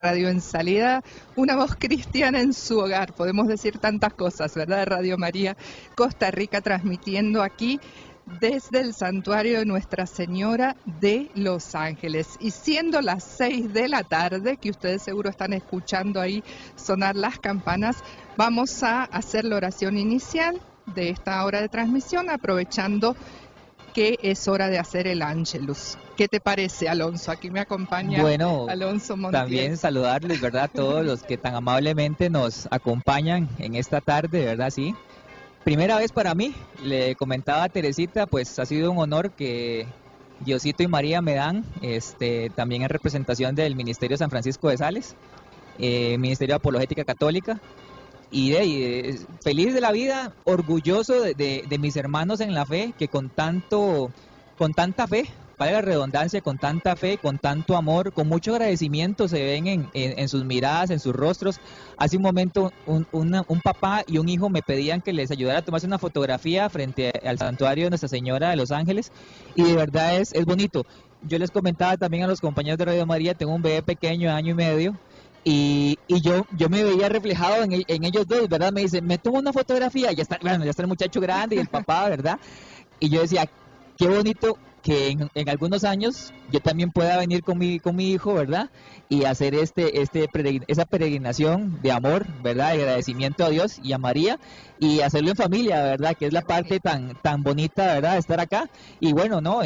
Radio en salida, una voz cristiana en su hogar, podemos decir tantas cosas, ¿verdad? Radio María Costa Rica, transmitiendo aquí desde el santuario de Nuestra Señora de Los Ángeles. Y siendo las 6 de la tarde, que ustedes seguro están escuchando ahí sonar las campanas, vamos a hacer la oración inicial de esta hora de transmisión, aprovechando que es hora de hacer el Ángelus. ¿Qué te parece, Alonso? Aquí me acompaña Alonso Montiel. También saludarles, ¿verdad? A todos los que tan amablemente nos acompañan en esta tarde, ¿verdad? Sí. Primera vez para mí, le comentaba a Teresita, pues ha sido un honor que Diosito y María me dan, también en representación del Ministerio San Francisco de Sales, Ministerio de Apologética Católica. Y feliz de la vida, orgulloso de mis hermanos en la fe, que con tanta fe, para la redundancia, con tanta fe, con tanto amor, con mucho agradecimiento se ven en sus miradas, en sus rostros. Hace un momento un papá y un hijo me pedían que les ayudara a tomarse una fotografía frente al santuario de Nuestra Señora de Los Ángeles, y de verdad es bonito. Yo les comentaba también a los compañeros de Radio María, tengo un bebé pequeño de 1 año y medio, y yo me veía reflejado en ellos dos, ¿verdad? Me dicen, me tomo una fotografía, ya está el muchacho grande y el papá, ¿verdad? Y yo decía, qué bonito que en algunos años yo también pueda venir con mi hijo, ¿verdad? Y hacer esa peregrinación de amor, ¿verdad? De agradecimiento a Dios y a María, y hacerlo en familia, ¿verdad? Que es la parte tan bonita, ¿verdad? De estar acá. Y bueno, ¿no?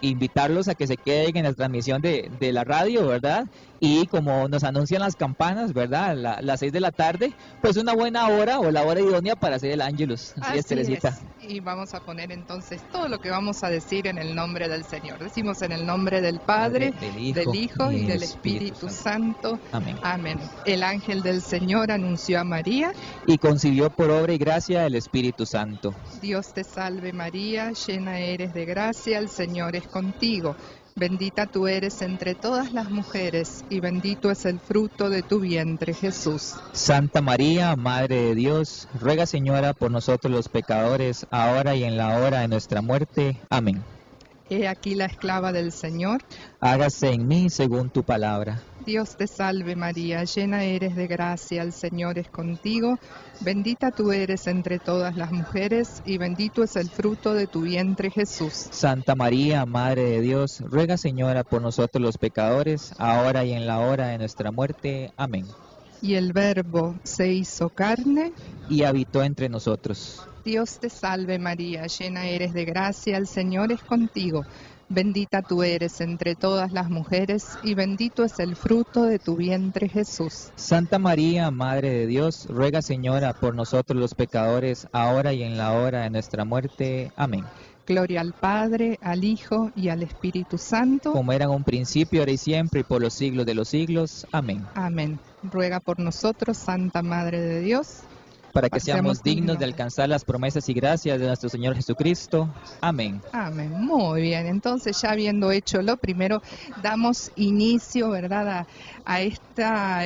Invitarlos a que se queden en la transmisión de la radio, ¿verdad? Y como nos anuncian las campanas, ¿verdad? Las 6 de la tarde, pues una buena hora o la hora idónea para hacer el Ángelus. Así es, Teresita. Y vamos a poner entonces todo lo que vamos a decir en el nombre del Señor. Decimos en el nombre del Padre, del Hijo y del Espíritu Santo. Amén. Amén. El ángel del Señor anunció a María y concibió por obra y gracia del Espíritu Santo. Dios te salve María, llena eres de gracia, el Señor es contigo. Bendita tú eres entre todas las mujeres, y bendito es el fruto de tu vientre, Jesús. Santa María, Madre de Dios, ruega, Señora, por nosotros los pecadores, ahora y en la hora de nuestra muerte. Amén. He aquí la esclava del Señor. Hágase en mí según tu palabra. Dios te salve María, llena eres de gracia, el Señor es contigo. Bendita tú eres entre todas las mujeres, y bendito es el fruto de tu vientre, Jesús. Santa María, Madre de Dios, ruega, Señora, por nosotros los pecadores, ahora y en la hora de nuestra muerte. Amén. Y el Verbo se hizo carne y habitó entre nosotros. Dios te salve María, llena eres de gracia, el Señor es contigo. Bendita tú eres entre todas las mujeres, y bendito es el fruto de tu vientre, Jesús. Santa María, Madre de Dios, ruega, Señora, por nosotros los pecadores, ahora y en la hora de nuestra muerte. Amén. Gloria al Padre, al Hijo y al Espíritu Santo. Como era en un principio, ahora y siempre, y por los siglos de los siglos. Amén. Amén. Ruega por nosotros, Santa Madre de Dios, para que seamos dignos de alcanzar las promesas y gracias de nuestro Señor Jesucristo. Amén. Amén. Muy bien. Entonces, ya habiendo hecho lo primero, damos inicio, ¿verdad?, a esta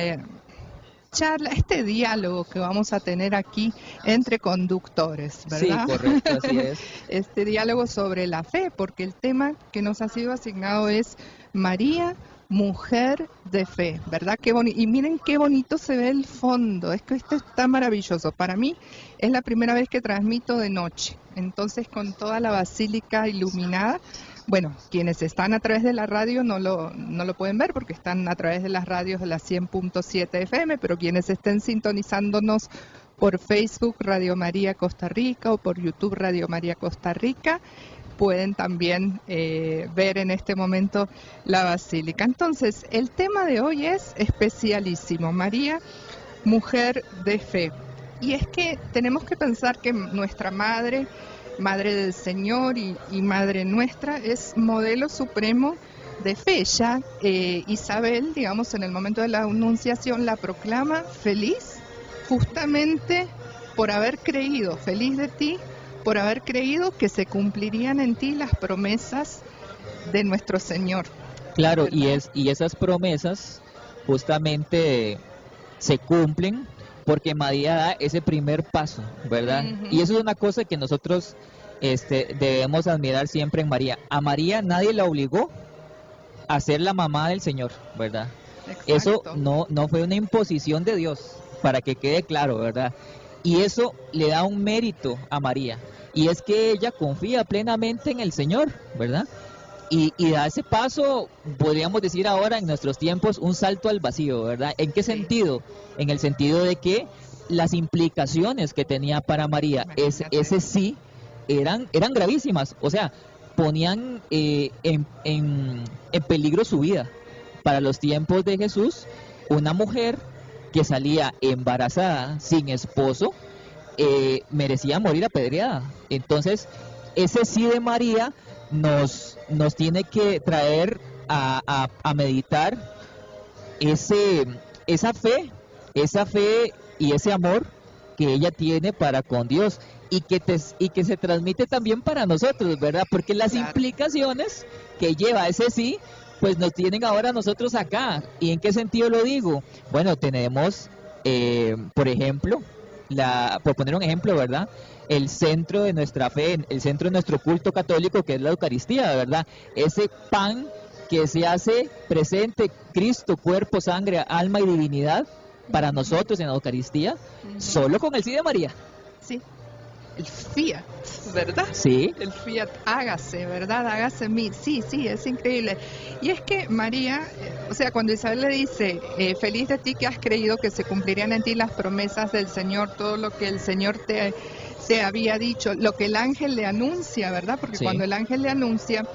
charla, este diálogo que vamos a tener aquí entre conductores, ¿verdad? Sí, correcto, así es. Este diálogo sobre la fe, porque el tema que nos ha sido asignado es María, mujer de fe, ¿verdad? Qué bonito. Y miren qué bonito se ve el fondo, es que esto está maravilloso. Para mí es la primera vez que transmito de noche, entonces con toda la basílica iluminada. Bueno, quienes están a través de la radio no lo pueden ver porque están a través de las radios de la 100.7 FM, pero quienes estén sintonizándonos por Facebook Radio María Costa Rica o por YouTube Radio María Costa Rica, pueden también ver en este momento la basílica. Entonces, el tema de hoy es especialísimo, María, mujer de fe. Y es que tenemos que pensar que nuestra madre del Señor y madre nuestra, es modelo supremo de fe. Ya Isabel, digamos, en el momento de la anunciación la proclama feliz, justamente por haber creído, feliz de ti, por haber creído que se cumplirían en ti las promesas de nuestro Señor. Claro, y esas promesas justamente se cumplen porque María da ese primer paso, ¿verdad? Uh-huh. Y eso es una cosa que nosotros debemos admirar siempre en María. A María nadie la obligó a ser la mamá del Señor, ¿verdad? Eso Exacto. no fue una imposición de Dios, para que quede claro, ¿verdad? Y eso le da un mérito a María, y es que ella confía plenamente en el Señor, ¿verdad? Y da ese paso, podríamos decir ahora en nuestros tiempos, un salto al vacío, ¿verdad? ¿En qué Sí. sentido? En el sentido de que las implicaciones que tenía para María Imagínate. ese sí eran gravísimas, o sea, ponían en peligro su vida. Para los tiempos de Jesús, una mujer que salía embarazada sin esposo merecía morir apedreada. Entonces, ese sí de María nos tiene que traer a meditar ese, esa fe y ese amor que ella tiene para con Dios y que se transmite también para nosotros, ¿verdad? Porque las Claro. implicaciones que lleva ese sí, pues nos tienen ahora nosotros acá. ¿Y en qué sentido lo digo? Bueno, tenemos, por ejemplo, por poner un ejemplo, ¿verdad? El centro de nuestra fe, el centro de nuestro culto católico, que es la Eucaristía, ¿verdad? Ese pan que se hace presente, Cristo, cuerpo, sangre, alma y divinidad, para nosotros en la Eucaristía, solo con el sí de María. Sí, el fiat, ¿verdad? Sí. El fiat, hágase, ¿verdad? Hágase en mí. Sí, sí, es increíble. Y es que María, o sea, cuando Isabel le dice, feliz de ti que has creído que se cumplirían en ti las promesas del Señor, todo lo que el Señor te había dicho, lo que el ángel le anuncia, ¿verdad? Porque Sí. cuando el ángel le anuncia,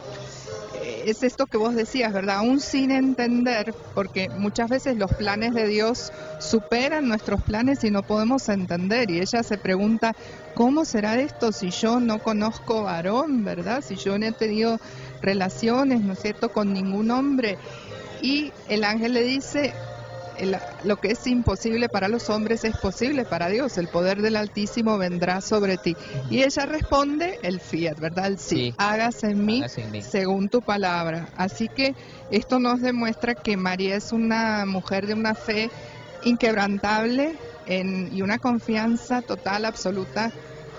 es esto que vos decías, ¿verdad? Aún sin entender, porque muchas veces los planes de Dios superan nuestros planes y no podemos entender. Y ella se pregunta, ¿cómo será esto si yo no conozco varón, ¿verdad? Si yo no he tenido relaciones, ¿no es cierto?, con ningún hombre. Y el ángel le dice, lo que es imposible para los hombres es posible para Dios, el poder del Altísimo vendrá sobre ti. Y ella responde el fiat, ¿verdad? El sí, Sí. hágase en mí Hágase en mí. según tu palabra. Así que esto nos demuestra que María es una mujer de una fe inquebrantable y una confianza total, absoluta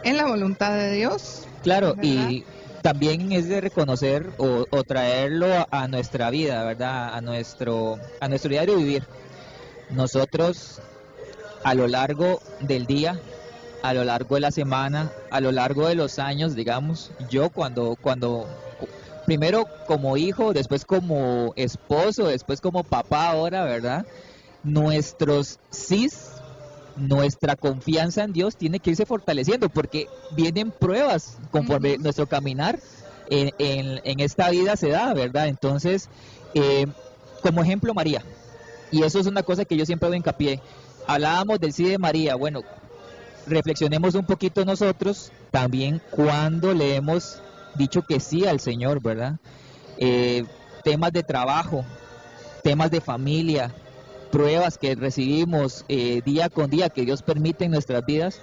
en la voluntad de Dios. Claro, ¿verdad? y también es de reconocer o traerlo a nuestra vida, ¿verdad? A nuestro diario vivir. Nosotros a lo largo del día, a lo largo de la semana, a lo largo de los años, digamos, yo cuando primero como hijo, después como esposo, después como papá ahora, ¿verdad? Nuestros sís, nuestra confianza en Dios tiene que irse fortaleciendo porque vienen pruebas conforme nuestro caminar en esta vida se da, ¿verdad? Entonces, como ejemplo María, y eso es una cosa que yo siempre hago hincapié. Hablábamos del sí de María. Bueno, reflexionemos un poquito nosotros también cuando le hemos dicho que sí al Señor, ¿verdad? Temas de trabajo, temas de familia, pruebas que recibimos día con día que Dios permite en nuestras vidas,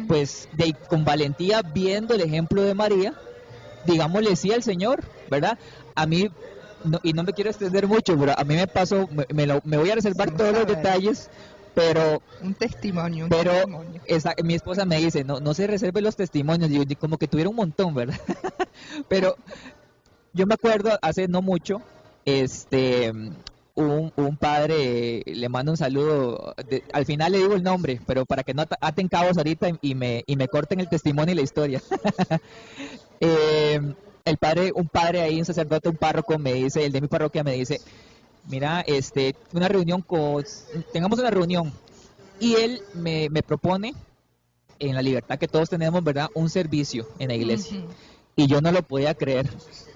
pues con valentía, viendo el ejemplo de María, digámosle sí al Señor, ¿verdad? A mí, y no me quiero extender mucho, pero a mí me pasó, me voy a reservar Vamos todos a los ver. detalles, pero Un testimonio, mi esposa me dice, no se reserve los testimonios, y yo como que tuviera un montón, ¿verdad? Pero yo me acuerdo hace no mucho, un padre, le mando un saludo, al final le digo el nombre, pero para que no aten cabos ahorita y me corten el testimonio y la historia. Un padre ahí, un sacerdote, un párroco me dice, el de mi parroquia me dice, mira, tengamos una reunión, y él me propone, en la libertad que todos tenemos, ¿verdad?, un servicio en la iglesia. Y yo no lo podía creer.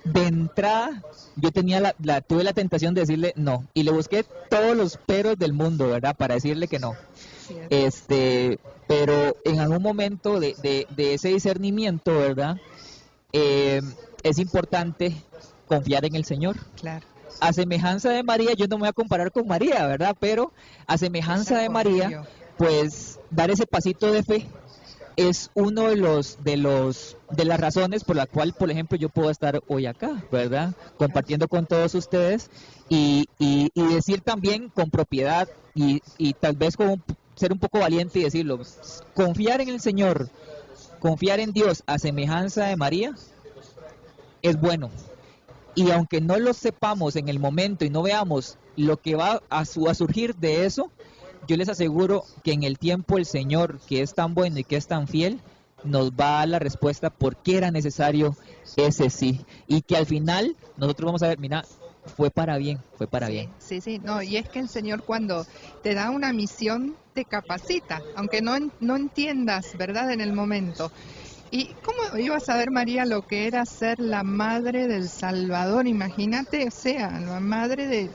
De entrada, yo tuve la tentación de decirle no, y le busqué todos los peros del mundo, ¿verdad?, para decirle que no. Pero en algún momento de ese discernimiento, ¿verdad?, es importante confiar en el Señor. Claro. A semejanza de María, yo no me voy a comparar con María, ¿verdad? Pero a semejanza de María, pues dar ese pasito de fe es uno de las razones por la cual, por ejemplo, yo puedo estar hoy acá, ¿verdad? Compartiendo con todos ustedes y decir también con propiedad y tal vez ser un poco valiente y decirlo, confiar en el Señor, confiar en Dios a semejanza de María es bueno. Y aunque no lo sepamos en el momento y no veamos lo que va a surgir de eso, yo les aseguro que en el tiempo el Señor, que es tan bueno y que es tan fiel, nos va a dar la respuesta por qué era necesario ese sí. Y que al final nosotros vamos a ver, mira, fue para bien, fue para bien. Sí, sí, no, y es que el Señor cuando te da una misión te capacita, aunque no entiendas, ¿verdad?, en el momento. ¿Y cómo ibas a ver, María, lo que era ser la madre del Salvador? Imagínate, o sea, la madre de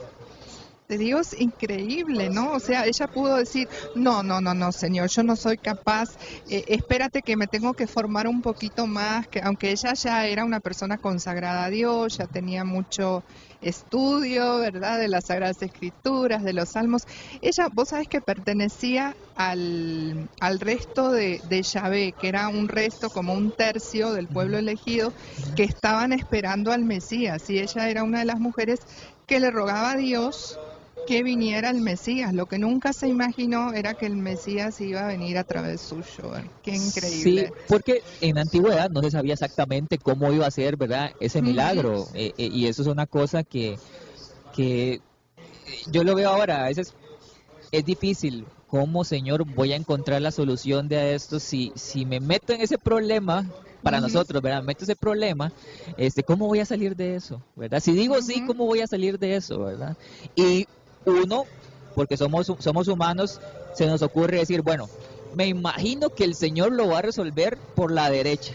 Dios, increíble, ¿no? O sea, ella pudo decir, no, no, no, no, Señor, yo no soy capaz, espérate que me tengo que formar un poquito más, que aunque ella ya era una persona consagrada a Dios, ya tenía mucho estudio, ¿verdad?, de las Sagradas Escrituras, de los Salmos. Ella, vos sabés que pertenecía al resto de Yahvé, que era un resto, como un tercio del pueblo elegido, que estaban esperando al Mesías, y ella era una de las mujeres que le rogaba a Dios que viniera el Mesías. Lo que nunca se imaginó era que el Mesías iba a venir a través suyo. Qué increíble. Sí, porque en la antigüedad no se sabía exactamente cómo iba a ser, ¿verdad?, ese milagro. Y eso es una cosa que yo lo veo ahora. A veces es difícil. ¿Cómo, Señor, voy a encontrar la solución de esto si me meto en ese problema? Para nosotros, ¿verdad? Me meto ese problema, ¿cómo voy a salir de eso? ¿Verdad? Si digo sí, ¿cómo voy a salir de eso? ¿Verdad? Y uno, porque somos humanos, se nos ocurre decir, bueno, me imagino que el Señor lo va a resolver por la derecha.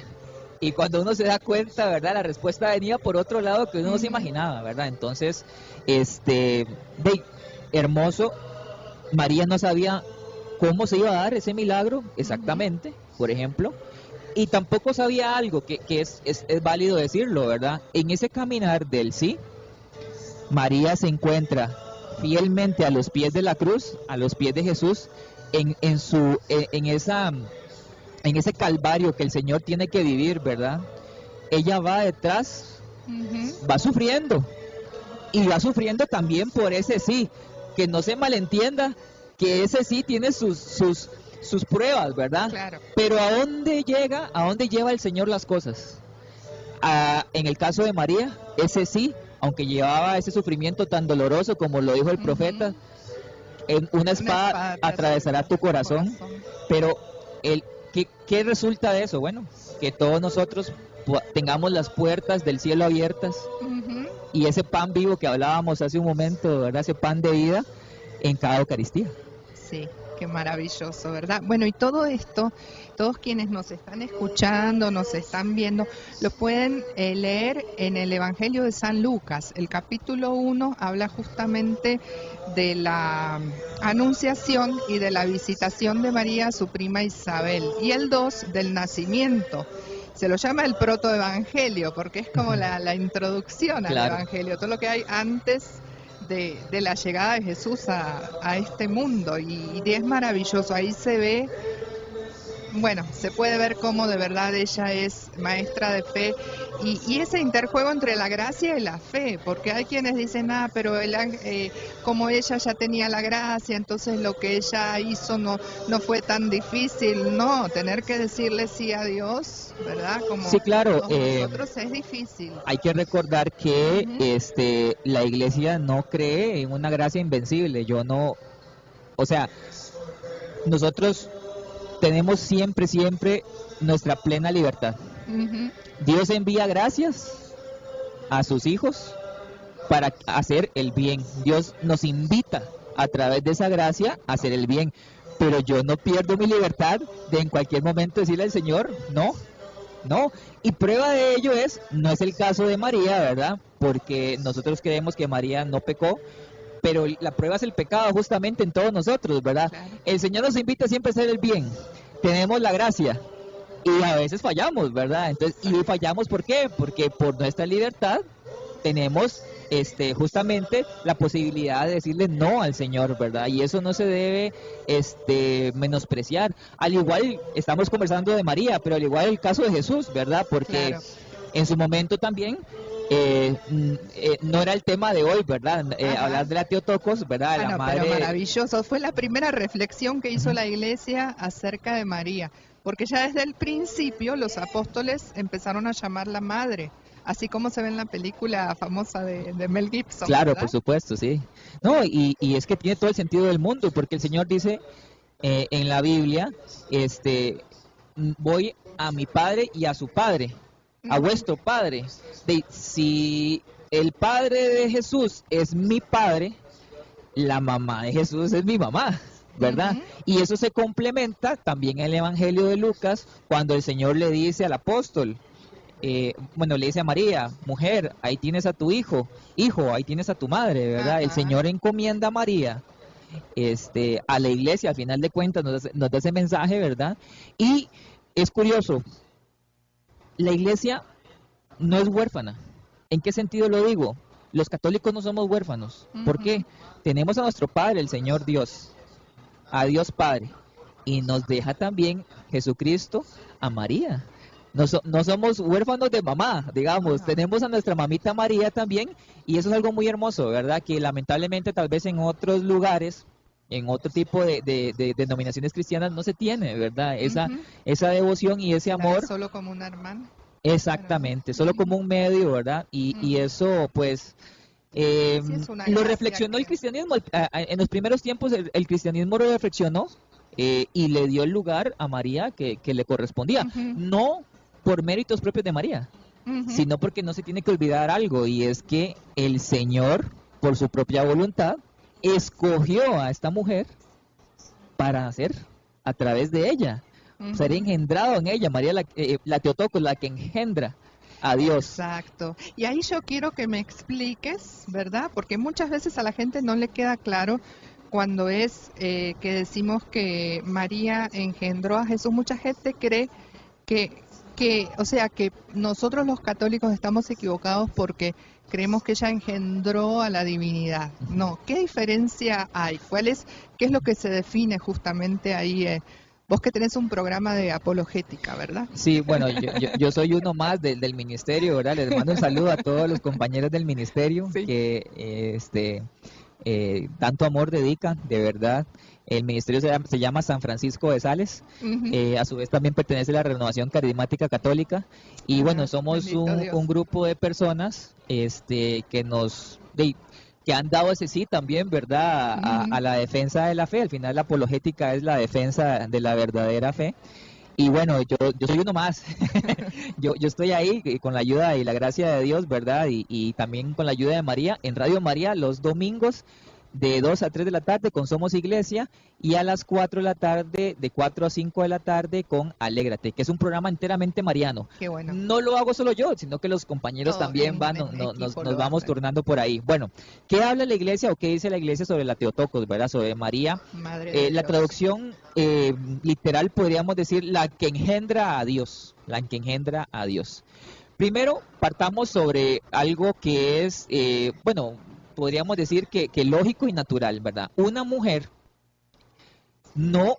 Y cuando uno se da cuenta, ¿verdad?, la respuesta venía por otro lado que uno no se imaginaba, ¿verdad? Entonces, hermoso, María no sabía cómo se iba a dar ese milagro exactamente, por ejemplo, y tampoco sabía algo que es válido decirlo, ¿verdad? En ese caminar del sí, María se encuentra fielmente a los pies de la cruz, a los pies de Jesús, en ese calvario que el Señor tiene que vivir, ¿verdad? Ella va detrás, va sufriendo, y va sufriendo también por ese sí, que no se malentienda, que ese sí tiene sus pruebas, ¿verdad? Claro. Pero ¿a dónde lleva el Señor las cosas? En el caso de María, ese sí, aunque llevaba ese sufrimiento tan doloroso como lo dijo el profeta, una espada atravesará tu corazón. Pero ¿qué resulta de eso? Bueno, que todos nosotros tengamos las puertas del cielo abiertas y ese pan vivo que hablábamos hace un momento, ¿verdad?, ese pan de vida en cada Eucaristía. Sí, qué maravilloso, ¿verdad? Bueno, y todo esto, todos quienes nos están escuchando, nos están viendo, lo pueden leer en el Evangelio de San Lucas. El capítulo 1 habla justamente de la anunciación y de la visitación de María a su prima Isabel, y el 2 del nacimiento. Se lo llama el protoevangelio porque es como la introducción al Evangelio, todo lo que hay antes de la llegada de Jesús a este mundo, y es maravilloso. Ahí se ve, bueno, se puede ver cómo de verdad ella es maestra de fe, y ese interjuego entre la gracia y la fe, porque hay quienes dicen, pero como ella ya tenía la gracia, entonces lo que ella hizo no fue tan difícil. No, tener que decirle sí a Dios, ¿verdad? Como sí, claro, nosotros es difícil. Hay que recordar que la Iglesia no cree en una gracia invencible. Nosotros tenemos siempre nuestra plena libertad. Dios envía gracias a sus hijos para hacer el bien. Dios nos invita a través de esa gracia a hacer el bien. Pero yo no pierdo mi libertad de en cualquier momento decirle al Señor, no. Y prueba de ello no es el caso de María, ¿verdad? Porque nosotros creemos que María no pecó, pero la prueba es el pecado justamente en todos nosotros, ¿verdad? Claro. El Señor nos invita siempre a hacer el bien. Tenemos la gracia y a veces fallamos, ¿verdad? Entonces, y fallamos ¿por qué? Porque por nuestra libertad tenemos justamente la posibilidad de decirle no al Señor, ¿verdad? Y eso no se debe menospreciar. Al igual, estamos conversando de María, pero al igual el caso de Jesús, ¿verdad? Porque claro, en su momento también no era el tema de hoy, ¿verdad? Hablar de la Teotocos, ¿verdad? La madre... Pero maravilloso, fue la primera reflexión que hizo la Iglesia acerca de María, porque ya desde el principio los apóstoles empezaron a llamarla madre así como se ve en la película famosa de Mel Gibson, Claro, ¿verdad? por supuesto, sí. No, y es que tiene todo el sentido del mundo, porque el Señor dice en la Biblia, voy a mi padre y a su padre, a Ujú, vuestro padre. Si el padre de Jesús es mi padre, la mamá de Jesús es mi mamá, ¿verdad? ujú. Y eso se complementa también en el Evangelio de Lucas, cuando el Señor le dice al apóstol, bueno, le dice a María, mujer, ahí tienes a tu hijo, ahí tienes a tu madre, ¿verdad? El Ajá, Señor encomienda a María, a la iglesia, al final de cuentas nos da ese mensaje, ¿verdad? Y es curioso, la iglesia no es huérfana. ¿En qué sentido lo digo? Los católicos no somos huérfanos. ¿Por ujú. qué? Tenemos a nuestro Padre, el Señor Dios, a Dios Padre, y nos deja también Jesucristo a María. No somos huérfanos de mamá, digamos, Ajá. tenemos a nuestra mamita María también, y eso es algo muy hermoso, ¿verdad? Que lamentablemente tal vez en otros lugares, en otro tipo de denominaciones cristianas no se tiene, ¿verdad? Ujú. Esa devoción y ese La ves amor. solo como una hermana. Claro. Exactamente, solo Ujú, como un medio, ¿verdad? Y ujú. eso, pues, Sí, es una lo gracia reflexionó el que... cristianismo. En los primeros tiempos el cristianismo lo reflexionó y le dio el lugar a María que le correspondía. Ujú, No por méritos propios de María, ujú. sino porque no se tiene que olvidar algo, y es que el Señor, por su propia voluntad, escogió a esta mujer para nacer a través de ella, ser Ujú. engendrado en ella. María, la Teotocos, la que engendra a Dios. Exacto. Y ahí yo quiero que me expliques, ¿verdad? Porque muchas veces a la gente no le queda claro cuando es que decimos que María engendró a Jesús. Mucha gente cree o sea, que nosotros los católicos estamos equivocados porque creemos que ella engendró a la divinidad. No, ¿qué diferencia hay? ¿Qué es lo que se define justamente ahí? Vos que tenés un programa de apologética, ¿verdad? Sí, bueno, yo soy uno más del ministerio, ¿verdad? Les mando un saludo a todos los compañeros del ministerio Sí. que tanto amor dedican, de verdad. El ministerio se llama San Francisco de Sales, Ujú. a su vez también pertenece a la Renovación Carismática Católica, y bueno, Ah, somos bendito Dios. un grupo de personas que han dado ese sí también, ¿verdad? Ujú. A la defensa de la fe. Al final la apologética es la defensa de la verdadera fe. Y bueno, yo soy uno más. Yo estoy ahí con la ayuda y la gracia de Dios, ¿verdad? Y también con la ayuda de María, en Radio María, los domingos de 2 a 3 de la tarde con Somos Iglesia, y a las 4 de la tarde, de 4 a 5 de la tarde con Alégrate, que es un programa enteramente mariano. Qué bueno. No lo hago solo yo, sino que los compañeros Todo también van, en equipo nos lo vamos hacen. turnando por ahí. Bueno, ¿qué habla la iglesia o qué dice la iglesia sobre la Teotocos, ¿verdad? Sobre María. Madre de La Dios. traducción literal podríamos decir la que engendra a Dios, la que engendra a Dios. Primero, partamos sobre algo que es, bueno, podríamos decir que lógico y natural, ¿verdad? Una mujer no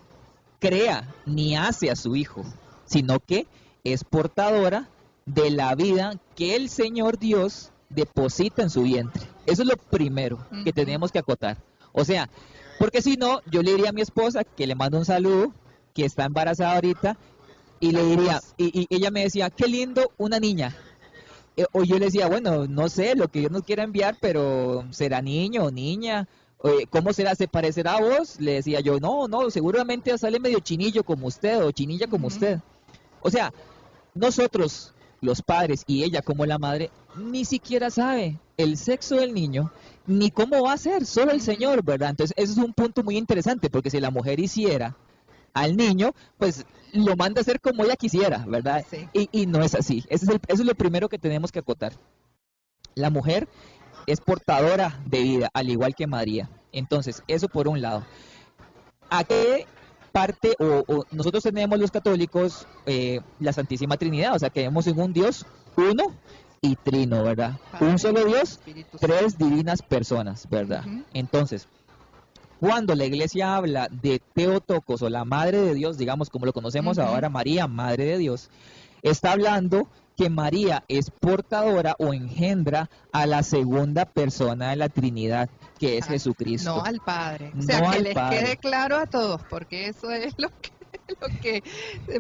crea ni hace a su hijo, sino que es portadora de la vida que el Señor Dios deposita en su vientre. Eso es lo primero que Ujú. tenemos que acotar. O sea, porque si no, yo le diría a mi esposa que le mando un saludo, que está embarazada ahorita, y le diría, Saludos. y ella me decía, qué lindo una niña. O yo le decía, bueno, no sé, lo que Dios nos quiera enviar, pero será niño o niña. ¿Cómo será? ¿Se parecerá a vos? Le decía yo, no, seguramente sale medio chinillo como usted o chinilla como Ujú. usted. O sea, nosotros, los padres y ella como la madre, ni siquiera sabe el sexo del niño, ni cómo va a ser, solo el Ujú. Señor, ¿verdad? Entonces, eso es un punto muy interesante, porque si la mujer hiciera al niño, pues lo manda a hacer como ella quisiera, ¿verdad? Sí. Y no es así. Eso es lo primero que tenemos que acotar. La mujer es portadora de vida, al igual que María. Entonces, eso por un lado. ¿A qué parte o nosotros tenemos los católicos la Santísima Trinidad? O sea, que vemos en un Dios uno y trino, ¿verdad? Un Padre, solo Hijo y Dios, Espíritu tres Santo. divinas personas, ¿verdad? Ujú. Entonces, cuando la iglesia habla de Teotocos o la Madre de Dios, digamos como lo conocemos Ujú. ahora, María, Madre de Dios, está hablando que María es portadora o engendra a la segunda persona de la Trinidad, que es No Jesucristo, al Padre. O sea, no que al les quede Padre. claro a todos, porque eso es lo que... que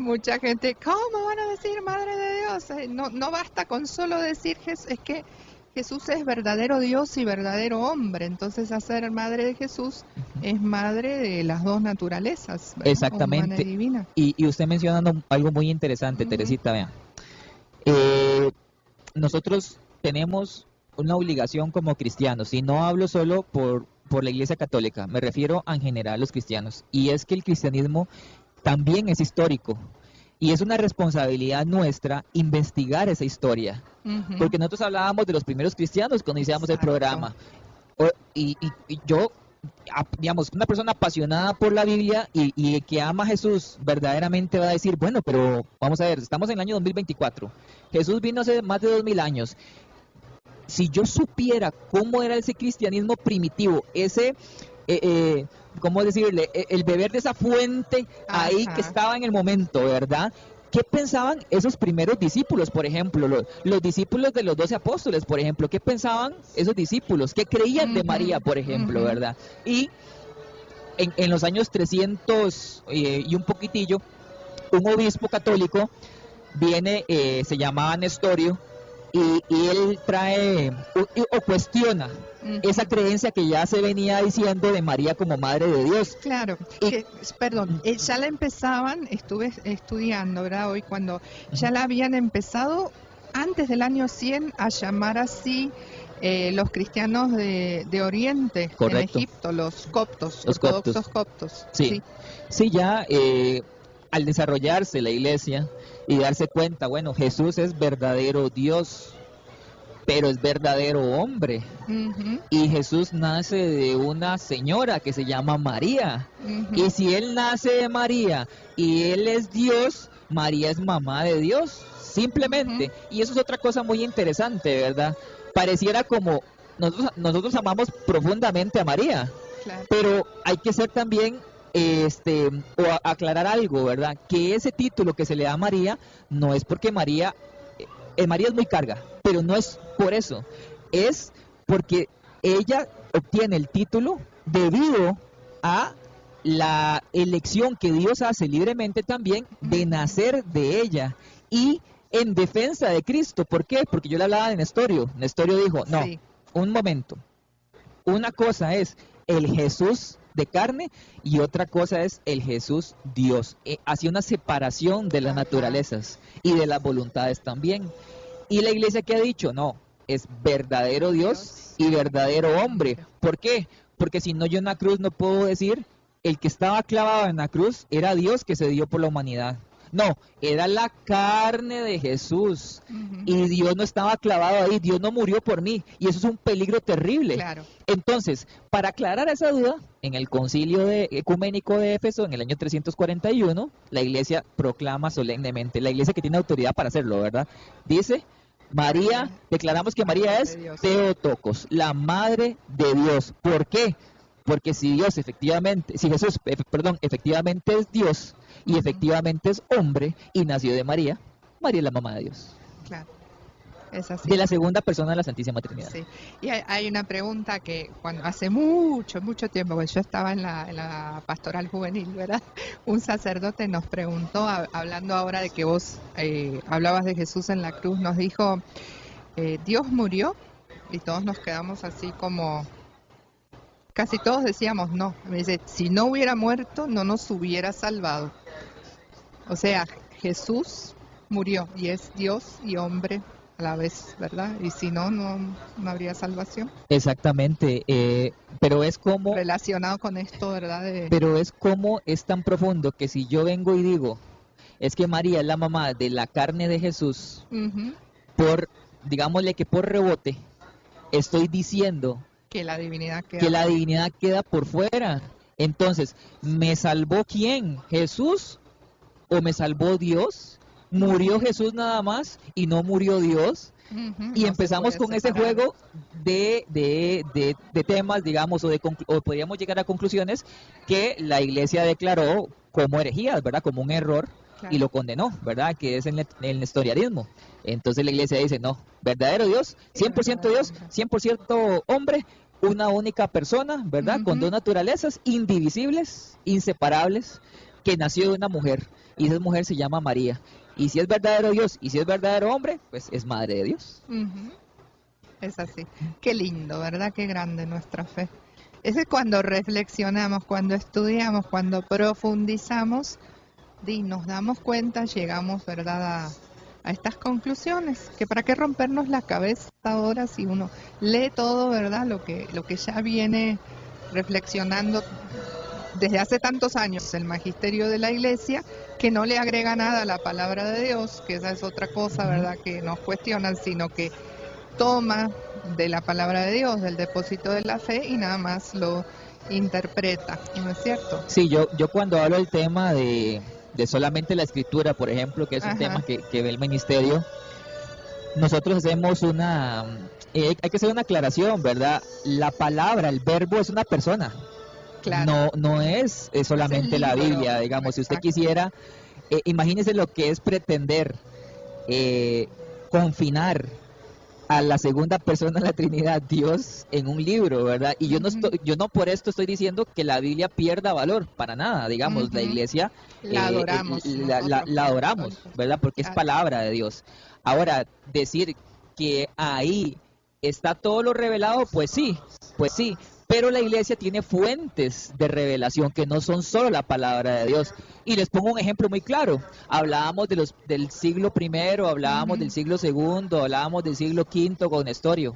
mucha gente, ¿cómo van a decir Madre de Dios? No, no basta con solo decir es que Jesús es verdadero Dios y verdadero hombre, entonces hacer madre de Jesús es madre de las dos naturalezas, ¿verdad? Humana y Exactamente. divina. Y usted mencionando algo muy interesante, Teresita, vean. Nosotros tenemos una obligación como cristianos, y no hablo solo por la Iglesia Católica, me refiero en general a los cristianos, y es que el cristianismo también es histórico, y es una responsabilidad nuestra investigar esa historia, porque nosotros hablábamos de los primeros cristianos cuando iniciamos el programa, y yo, digamos, una persona apasionada por la Biblia y que ama a Jesús verdaderamente va a decir, bueno, pero vamos a ver, estamos en el año 2024, Jesús vino hace más de 2000 años. Si yo supiera cómo era ese cristianismo primitivo, ese, ¿cómo decirle? El beber de esa fuente ahí que estaba en el momento, ¿verdad? ¿Qué pensaban esos primeros discípulos, por ejemplo? Los discípulos de los 12 apóstoles, por ejemplo. ¿Qué pensaban esos discípulos? ¿Qué creían de María, por ejemplo, verdad? Y en los años 300 y un poquitillo, un obispo católico viene, se llamaba Nestorio, y él trae o cuestiona esa creencia que ya se venía diciendo de María como Madre de Dios. Claro, perdón, ya la empezaban, estuve estudiando, ¿verdad? Hoy cuando ya la habían empezado antes del año 100 a llamar así los cristianos de Oriente, Correcto. en Egipto, los coptos, Los ortodoxos coptos. Sí, ya al desarrollarse la iglesia y darse cuenta, bueno, Jesús es verdadero Dios, pero es verdadero hombre. Y Jesús nace de una señora que se llama María. Y si él nace de María y él es Dios, María es mamá de Dios, simplemente. Y eso es otra cosa muy interesante, ¿verdad? Pareciera como nosotros amamos profundamente a María, claro, pero hay que ser también aclarar algo, ¿verdad? Que ese título que se le da a María no es porque María es muy carga, pero no es por eso, es porque ella obtiene el título debido a la elección que Dios hace libremente también de nacer de ella y en defensa de Cristo. ¿Por qué? Porque yo le hablaba de Nestorio. Nestorio dijo, no, un momento, una cosa es el Jesús de carne y otra cosa es el Jesús Dios. Hacía una separación de las naturalezas y de las voluntades también. Y la iglesia que ha dicho, no, es verdadero Dios y verdadero hombre. ¿Por qué? Porque si no, yo en la cruz no puedo decir el que estaba clavado en la cruz era Dios que se dio por la humanidad. No, era la carne de Jesús. Y Dios no estaba clavado ahí, Dios no murió por mí. Y eso es un peligro terrible. Claro. Entonces, para aclarar esa duda, en el concilio ecuménico de Éfeso, en el año 341, la iglesia proclama solemnemente, la iglesia que tiene autoridad para hacerlo, ¿verdad? Dice, María, declaramos que María es Theotokos, la madre de Dios. ¿Por qué? Porque si Jesús efectivamente es Dios y efectivamente es hombre y nació de María, María es la mamá de Dios. Claro, es así. De la segunda persona de la Santísima Trinidad. Sí, y hay una pregunta que cuando hace mucho tiempo, pues yo estaba en la pastoral juvenil, ¿verdad? Un sacerdote nos preguntó, hablando ahora de que vos hablabas de Jesús en la cruz, nos dijo, ¿Dios murió? Y todos nos quedamos así como... Casi todos decíamos no. Me dice, si no hubiera muerto, no nos hubiera salvado. O sea, Jesús murió y es Dios y hombre a la vez, ¿verdad? Y si no, no habría salvación. Exactamente, pero es como... Relacionado con esto, ¿verdad? Pero es como es tan profundo que si yo vengo y digo, es que María es la mamá de la carne de Jesús, digámosle que por rebote, estoy diciendo... Que la divinidad queda por fuera. Entonces, ¿me salvó quién? ¿Jesús? ¿O me salvó Dios? ¿Murió Jesús nada más y no murió Dios? Y empezamos con ese juego de temas, digamos, o podríamos llegar a conclusiones que la iglesia declaró como herejías, ¿verdad? Como un error. Claro. Y lo condenó, ¿verdad? Que es el nestorianismo. Entonces la iglesia dice, no, verdadero Dios, 100% Dios, 100% hombre, una única persona, ¿verdad? Con dos naturalezas indivisibles, inseparables, que nació de una mujer, y esa mujer se llama María. Y si es verdadero Dios y si es verdadero hombre, pues es madre de Dios. Es así. Qué lindo, ¿verdad? Qué grande nuestra fe. Ese es cuando reflexionamos, cuando estudiamos, cuando profundizamos y nos damos cuenta, llegamos, ¿verdad?, a estas conclusiones. Que para qué rompernos la cabeza ahora si uno lee todo, ¿verdad?, lo que ya viene reflexionando desde hace tantos años el magisterio de la Iglesia, que no le agrega nada a la palabra de Dios, que esa es otra cosa, ¿verdad?, que nos cuestionan, sino que toma de la palabra de Dios, del depósito de la fe, y nada más lo interpreta, ¿no es cierto? Sí, yo cuando hablo del tema de solamente la escritura, por ejemplo, que es un tema que ve el ministerio, nosotros hacemos hay que hacer una aclaración, ¿verdad? La palabra, el verbo es una persona. Claro. No es solamente la Biblia, digamos. Si usted quisiera, imagínese lo que es pretender confinar a la segunda persona de la Trinidad, Dios, en un libro, ¿verdad? Y yo no por esto estoy diciendo que la Biblia pierda valor, para nada, digamos. La Iglesia la adoramos, la adoramos, ¿verdad? Porque es palabra de Dios. Ahora, decir que ahí está todo lo revelado, pues sí, pero la Iglesia tiene fuentes de revelación que no son solo la palabra de Dios. Y les pongo un ejemplo muy claro. Hablábamos del siglo primero, hablábamos del siglo segundo, hablábamos del siglo quinto con Nestorio.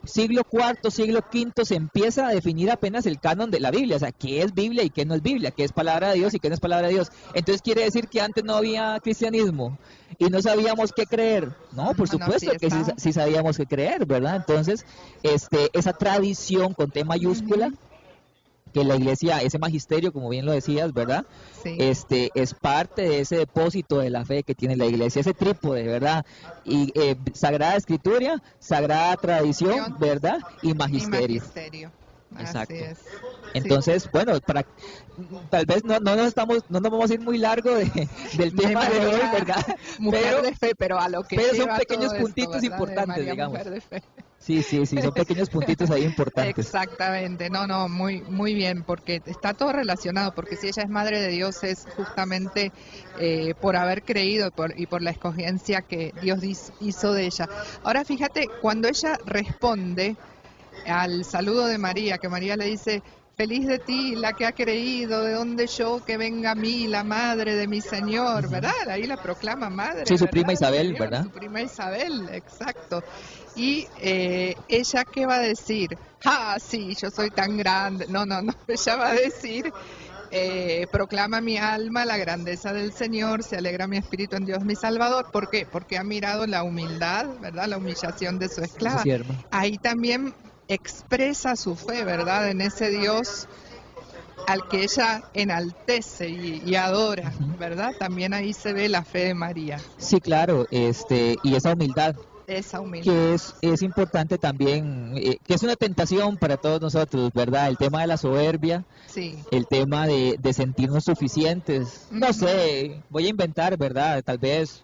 Siglo cuarto, siglo quinto se empieza a definir apenas el canon de la Biblia, o sea, qué es Biblia y qué no es Biblia, qué es palabra de Dios y qué no es palabra de Dios. Entonces quiere decir que antes no había cristianismo y no sabíamos qué creer. No, por supuesto que sí sabíamos qué creer, ¿verdad? Entonces, esa tradición con T mayúscula, que la Iglesia, ese magisterio, como bien lo decías, ¿verdad? Sí. Es parte de ese depósito de la fe que tiene la Iglesia, ese trípode, ¿verdad? Y Sagrada Escritura, Sagrada Tradición, ¿verdad? Y magisterio. Exacto. Así es. Entonces, bueno, tal vez no nos vamos a ir muy largo del tema de hoy, ¿verdad? Mujer de fe, pero a lo que son pequeños puntitos esto, importantes, digamos. Sí, son pequeños puntitos ahí importantes. Exactamente, muy bien, porque está todo relacionado, porque si ella es madre de Dios es justamente por haber creído y por la escogencia que Dios hizo de ella. Ahora fíjate, cuando ella responde al saludo de María, que María le dice: feliz de ti, la que ha creído, de donde yo que venga a mí, la madre de mi Señor, ¿verdad? Ahí la proclama madre. Sí, su prima Isabel, ¿verdad? Su prima Isabel, exacto. Y ella, ¿qué va a decir? Ah, sí, yo soy tan grande. No, ella va a decir: proclama mi alma la grandeza del Señor, se alegra mi espíritu en Dios mi Salvador. ¿Por qué? Porque ha mirado la humildad, ¿verdad? La humillación de su esclava. Ahí también expresa su fe, ¿verdad? En ese Dios al que ella enaltece y adora, ¿verdad? También ahí se ve la fe de María. Sí, claro, y esa humildad. Que es importante también, que es una tentación para todos nosotros, ¿verdad? El tema de la soberbia, el tema de sentirnos suficientes, no sé, voy a inventar, ¿verdad? Tal vez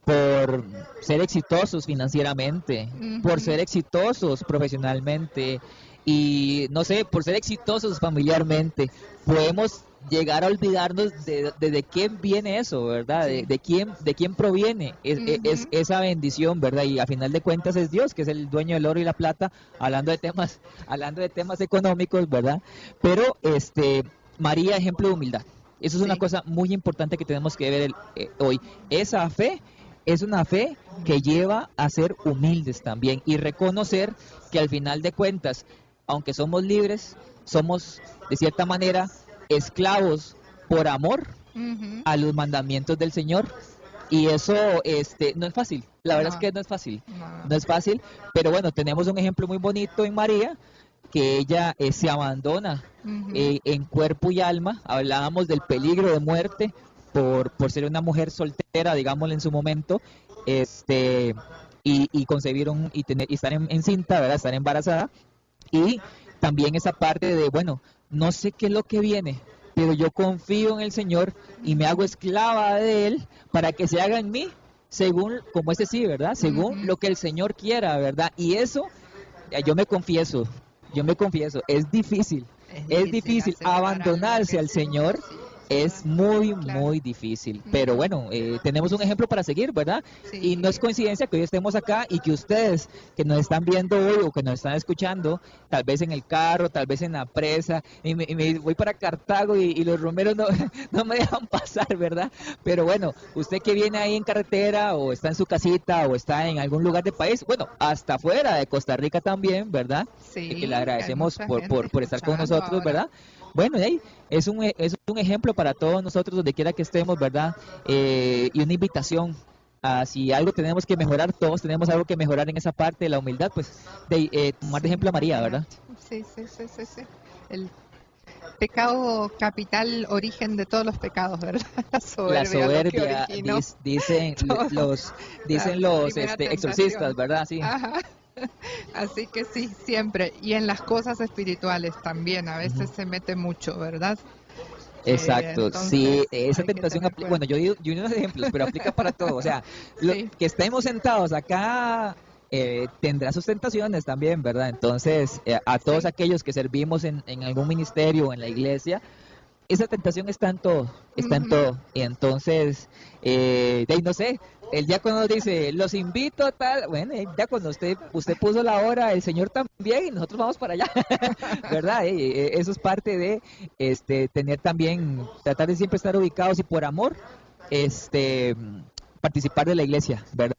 por ser exitosos financieramente, por ser exitosos profesionalmente y no sé, por ser exitosos familiarmente, podemos llegar a olvidarnos de quién viene eso, ¿verdad? De quién proviene es esa bendición, ¿verdad? Y a final de cuentas es Dios, que es el dueño del oro y la plata, hablando de temas económicos, ¿verdad? Pero María, ejemplo de humildad. Eso es una cosa muy importante que tenemos que ver hoy. Esa fe es una fe que lleva a ser humildes también y reconocer que al final de cuentas, aunque somos libres, somos de cierta manera esclavos por amor a los mandamientos del Señor. Y eso no es fácil, la verdad es que no es fácil, pero bueno, tenemos un ejemplo muy bonito en María, que ella se abandona en cuerpo y alma. Hablábamos del peligro de muerte por ser una mujer soltera, digámosle en su momento, y concebir y estar encinta, ¿verdad? Estar embarazada, y también esa parte de, bueno, no sé qué es lo que viene, pero yo confío en el Señor y me hago esclava de Él para que se haga en mí según, como ¿verdad? Según lo que el Señor quiera, ¿verdad? Y eso, yo me confieso, es difícil abandonarse al Señor es muy, Claro. muy difícil. Pero bueno, tenemos un ejemplo para seguir, ¿verdad? Y no es Sí, coincidencia que hoy estemos acá y que ustedes que nos están viendo hoy o que nos están escuchando, tal vez en el carro, tal vez en la presa, y me voy para Cartago y los romeros no, no me dejan pasar, ¿verdad? Pero bueno, usted que viene ahí en carretera o está en su casita o está en algún lugar del país, bueno, hasta fuera de Costa Rica también, ¿verdad? Que le sí, que hay agradecemos mucha gente por estar con escuchando nosotros, ahora. ¿verdad? Bueno, y ahí es un ejemplo para todos nosotros donde quiera que estemos, ¿verdad? Y una invitación a si algo tenemos que mejorar, todos tenemos algo que mejorar en esa parte de la humildad, pues de tomar de Sí, ejemplo a María, ¿verdad? imagínate. Sí, sí, sí, sí, sí. El pecado capital, origen de todos los pecados, ¿verdad? La La soberbia, lo que soberbia, originó todo, la dicen los primera exorcistas, tentación. ¿verdad? Sí, Ajá. Así que sí, siempre. Y en las cosas espirituales también, a ujú, veces se mete mucho, ¿verdad? exacto. Sí, Entonces esa hay que tentación, tener cuidado. bueno, yo di unos ejemplos, pero aplica para todo. O sea, Sí. que estemos sentados acá tendrá sus tentaciones también, ¿verdad? Entonces, a todos Sí. aquellos que servimos en algún ministerio o en la iglesia, esa tentación está en todo, está en Ujú. todo. Y entonces, de ahí no sé, el diácono nos dice, los invito a tal, bueno, ya cuando usted puso la hora, el Señor también, y nosotros vamos para allá, ¿verdad? Eso es parte de tener también, tratar de siempre estar ubicados y por amor, este, participar de la iglesia, ¿verdad?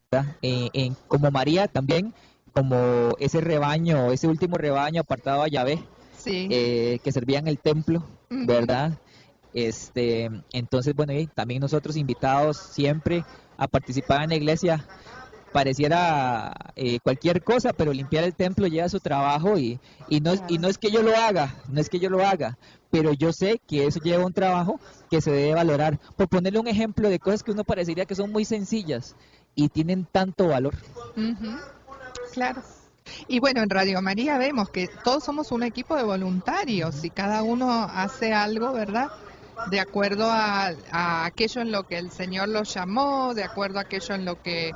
Como María también, como ese rebaño, ese último rebaño apartado a Yahvé, Sí. que servía en el templo, Ujú. ¿verdad? Entonces, bueno, y también nosotros invitados siempre a participar en la iglesia, pareciera cualquier cosa, pero limpiar el templo lleva su trabajo y Claro. no es que yo lo haga, no es que yo lo haga, pero yo sé que eso lleva un trabajo que se debe valorar. Por ponerle un ejemplo de cosas que uno parecería que son muy sencillas y tienen tanto valor. Ujú. Claro. Y bueno, en Radio María vemos que todos somos un equipo de voluntarios Ujú. y cada uno hace algo, ¿verdad? De acuerdo a aquello en lo que el Señor lo llamó, de acuerdo a aquello en lo que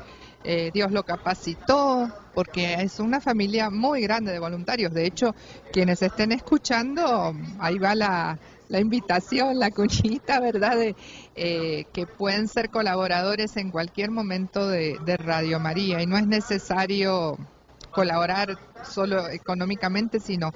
Dios lo capacitó, porque es una familia muy grande de voluntarios. De hecho, quienes estén escuchando, ahí va la invitación, la cuñita, ¿verdad? De, que pueden ser colaboradores en cualquier momento de Radio María y no es necesario colaborar solo económicamente, sino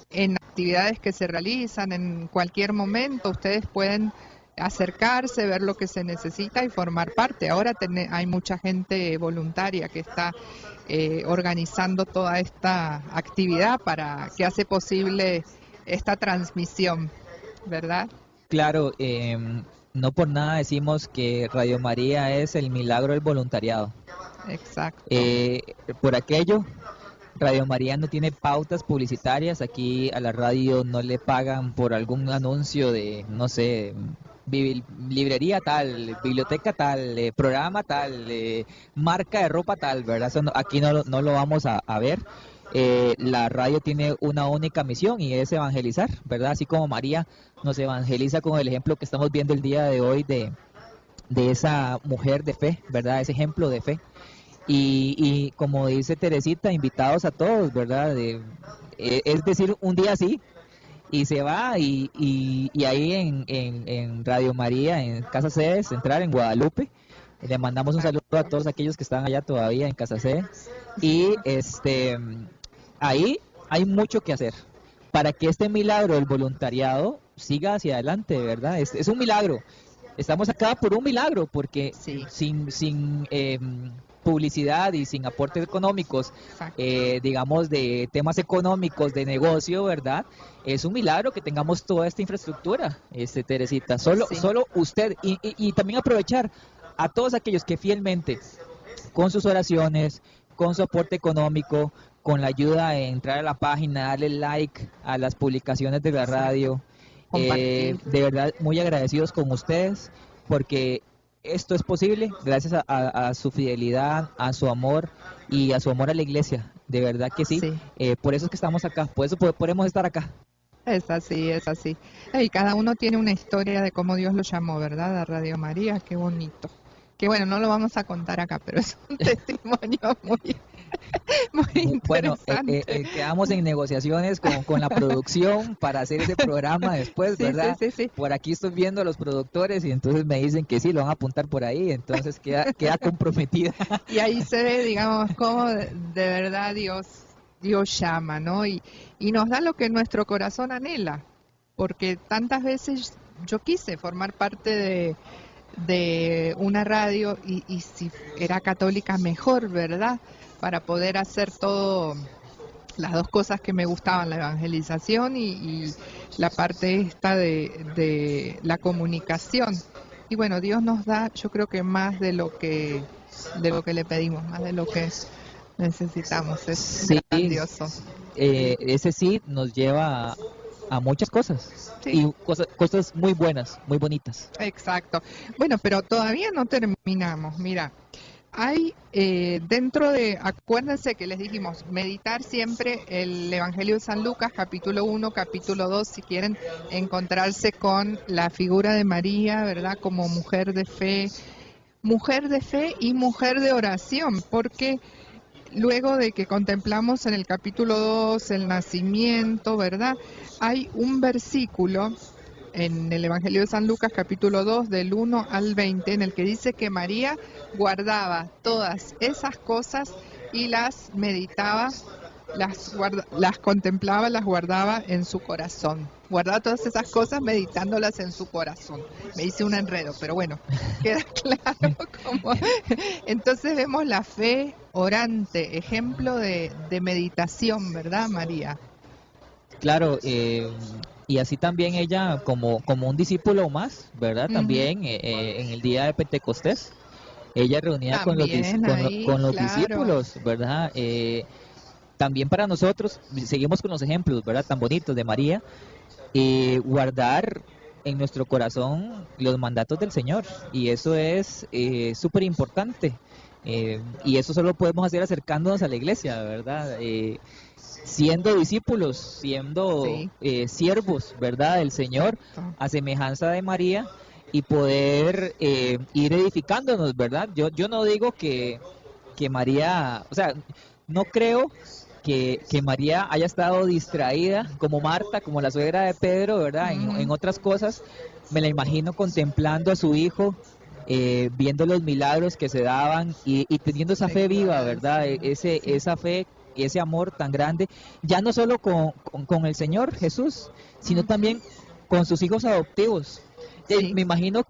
en actividades que se realizan en cualquier momento. Ustedes pueden acercarse, ver lo que se necesita y formar parte. Ahora hay mucha gente voluntaria que está organizando toda esta actividad para que hace posible esta transmisión, ¿verdad? Claro, no por nada decimos que Radio María es el milagro del voluntariado. Exacto. Eh, por aquello, Radio María no tiene pautas publicitarias. Aquí a la radio no le pagan por algún anuncio de, no sé, librería tal, biblioteca tal, programa tal, marca de ropa tal, ¿verdad? Eso aquí no lo vamos a ver. La radio tiene una única misión y es evangelizar, ¿verdad? Así como María nos evangeliza con el ejemplo que estamos viendo el día de hoy de esa mujer de fe, ¿verdad? Ese ejemplo de fe. Y como dice Teresita, invitados a todos, ¿verdad? Es decir, un día sí y se va y ahí en Radio María, en Casa Sede Central, en Guadalupe, le mandamos un saludo a Exacto. todos aquellos que están allá todavía en Casa Sede y ahí hay mucho que hacer para que este milagro del voluntariado siga hacia adelante, ¿verdad? Es un milagro. Estamos acá por un milagro, porque Sí, sin publicidad y sin aportes económicos, exacto. digamos, de temas económicos, de negocio, ¿verdad? Es un milagro que tengamos toda esta infraestructura, Teresita. Sí. Solo usted, y también aprovechar a todos aquellos que fielmente, con sus oraciones, con su aporte económico, con la ayuda de entrar a la página, darle like a las publicaciones de la Exacto. radio, Compartir. de verdad, muy agradecidos con ustedes porque esto es posible gracias a su fidelidad, a su amor y a su amor a la iglesia. De verdad que sí. Sí. Por eso es que estamos acá, por eso podemos estar acá. Es así, es así. Y cada uno tiene una historia de cómo Dios lo llamó, ¿verdad? A Radio María, qué bonito. Que bueno, no lo vamos a contar acá, pero es un testimonio muy, Muy Bueno, interesante. quedamos en negociaciones con la producción para hacer ese programa después, Sí, sí, ¿verdad? sí, sí. Por aquí estoy viendo a los productores y entonces me dicen que sí, lo van a apuntar por ahí, entonces queda comprometida. Y ahí se ve, digamos, cómo de verdad Dios llama, ¿no? Y nos da lo que nuestro corazón anhela, porque tantas veces yo quise formar parte de una radio y si era católica mejor, ¿verdad? Para poder hacer todo, las dos cosas que me gustaban, la evangelización y la parte esta de la comunicación. Y bueno, Dios nos da, yo creo que más de lo que le pedimos, más de lo que necesitamos. Es Sí, grandioso. ese sí nos lleva a muchas cosas Sí, y cosas muy buenas, muy bonitas. exacto. Bueno, pero todavía no terminamos. Mira, hay dentro de, acuérdense que les dijimos, meditar siempre el Evangelio de San Lucas, capítulo 1, capítulo 2, si quieren encontrarse con la figura de María, ¿verdad? Como mujer de fe y mujer de oración, porque luego de que contemplamos en el capítulo 2 el nacimiento, ¿verdad? Hay un versículo en el Evangelio de San Lucas capítulo 2 del 1 al 20 en el que dice que María guardaba todas esas cosas y las meditaba, las contemplaba, las guardaba en su corazón. Guardaba todas esas cosas meditándolas en su corazón. Me hice un enredo, pero bueno, queda claro cómo. Entonces vemos la fe orante, ejemplo de meditación, ¿verdad, María? Claro, y así también ella como un discípulo más, ¿verdad? Ujú. También en el día de Pentecostés, ella reunida También ahí, con los claro. discípulos, ¿verdad? También para nosotros, seguimos con los ejemplos, ¿verdad? Tan bonitos de María, guardar en nuestro corazón los mandatos del Señor, y eso es súper importante. Y eso solo podemos hacer acercándonos a la iglesia, ¿verdad? Siendo discípulos, siendo Sí, siervos, ¿verdad? Del Señor, exacto. a semejanza de María, y poder ir edificándonos, ¿verdad? Yo no digo que María, o sea, no creo que María haya estado distraída como Marta, como la suegra de Pedro, ¿verdad? En Ujú. otras cosas, me la imagino contemplando a su hijo, viendo los milagros que se daban y teniendo esa Sí, fe viva, gloria al ¿verdad? Señor. Sí. Esa fe, ese amor tan grande, ya no solo con el Señor Jesús, sino Ujú. también con sus hijos adoptivos. Sí. Me imagino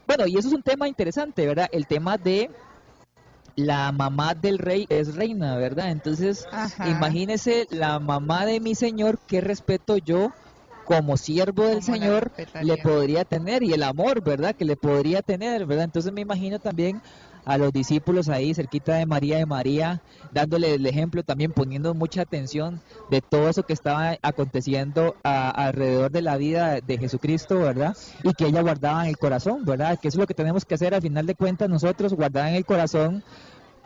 bueno, y eso es un tema interesante, ¿verdad? El tema de la mamá del rey es reina, ¿verdad? Entonces, Ajá. imagínese la mamá de mi señor, qué respeto yo como siervo del ¿Cómo la Señor le respetaría? podría tener y el amor, ¿verdad? Que le podría tener, ¿verdad? Entonces me imagino también a los discípulos ahí cerquita de María, dándole el ejemplo, también poniendo mucha atención de todo eso que estaba aconteciendo alrededor de la vida de Jesucristo, ¿verdad? Y que ella guardaba en el corazón, ¿verdad? Que eso es lo que tenemos que hacer al final de cuentas nosotros, guardar en el corazón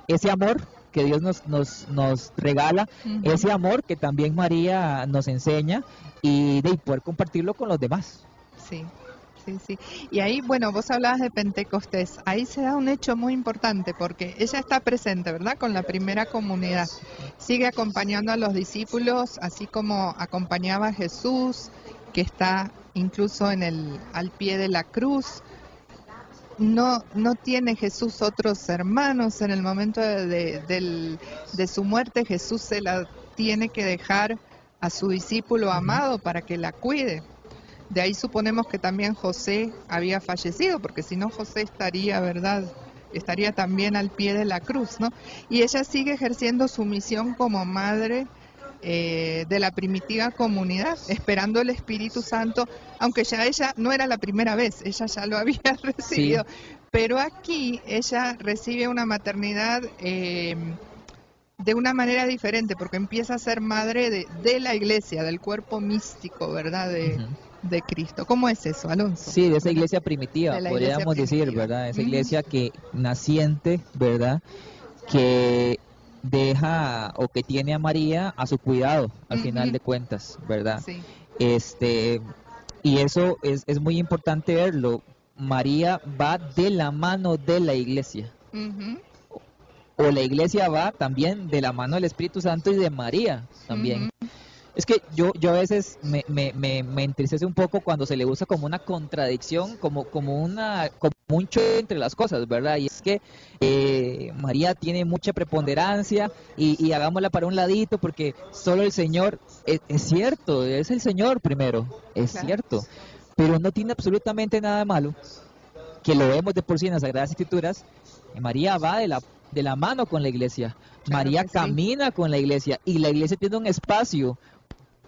ese amor que Dios nos regala, Ujú. ese amor que también María nos enseña y de poder compartirlo con los demás. Sí, sí, sí. Y ahí, bueno, vos hablabas de Pentecostés. Ahí se da un hecho muy importante porque ella está presente, ¿verdad? Con la primera comunidad. Sigue acompañando a los discípulos, así como acompañaba a Jesús, que está incluso al pie de la cruz. No tiene Jesús otros hermanos en el momento de su muerte. Jesús se la tiene que dejar a su discípulo Ujú. amado para que la cuide. De ahí suponemos que también José había fallecido, porque si no José estaría, ¿verdad? Estaría también al pie de la cruz, ¿no? Y ella sigue ejerciendo su misión como madre de la primitiva comunidad, esperando el Espíritu Santo, aunque ya ella no era la primera vez, ella ya lo había Sí, recibido, pero aquí ella recibe una maternidad de una manera diferente, porque empieza a ser madre de la iglesia, del cuerpo místico, ¿verdad? ujú. De Cristo. ¿Cómo es eso, Alonso? Sí, de esa ¿Verdad? iglesia primitiva, De la iglesia podríamos decir, primitiva. ¿verdad? Esa Ujú. iglesia que naciente, ¿verdad? Que deja o que tiene a María a su cuidado, al final Ujú. de cuentas, ¿verdad? Sí. Este, y eso es muy importante verlo. María va de la mano de la iglesia. Ujú. o la iglesia va también de la mano del Espíritu Santo y de María también. Es que yo a veces me entristece un poco cuando se le usa como una contradicción, como un choque entre las cosas, ¿verdad? Y es que María tiene mucha preponderancia y hagámosla para un ladito porque solo el Señor, es cierto, es el Señor primero, es Claro. cierto, pero no tiene absolutamente nada de malo, que lo vemos de por sí en las Sagradas Escrituras. María va de la mano con la iglesia, Claro María que sí. camina con la iglesia y la iglesia tiene un espacio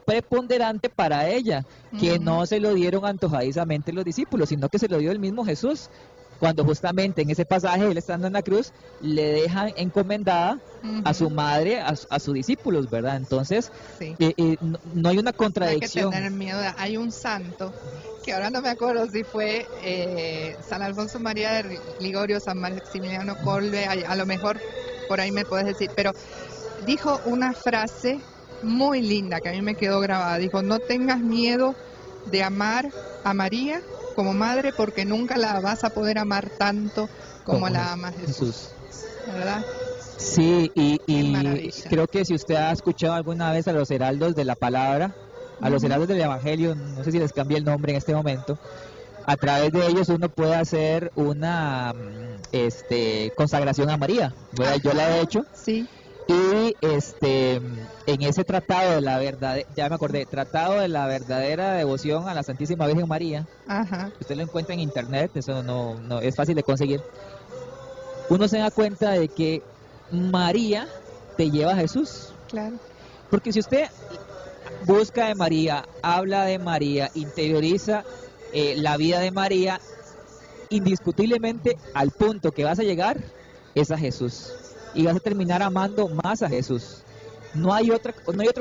preponderante para ella, que no se lo dieron antojadizamente los discípulos, sino que se lo dio el mismo Jesús, cuando justamente en ese pasaje, él estando en la cruz, le dejan encomendada a su madre, a sus discípulos, ¿verdad? Entonces, Sí. no hay una No hay que contradicción. tener miedo. Hay un santo, que ahora no me acuerdo si fue San Alfonso María de Ligorio, San Maximiliano Kolbe, a lo mejor por ahí me puedes decir, pero dijo una frase muy linda que a mí me quedó grabada. Dijo, no tengas miedo de amar a María como madre porque nunca la vas a poder amar tanto como la ama Jesús. ¿Verdad? Sí, Qué y maravilla. creo que si usted ha escuchado alguna vez a los heraldos de la palabra, a los heraldos del Evangelio, no sé si les cambie el nombre en este momento, a través de ellos uno puede hacer una consagración a María, ¿verdad? Yo la he hecho. Sí. Y en ese tratado de la verdad, ya me acordé, tratado de la verdadera devoción a la Santísima Virgen María, Ajá. usted lo encuentra en internet, eso no es fácil de conseguir. Uno se da cuenta de que María te lleva a Jesús. Claro. Porque si usted busca de María, habla de María, interioriza la vida de María, indiscutiblemente al punto que vas a llegar es a Jesús. Y vas a terminar amando más a Jesús. No hay otro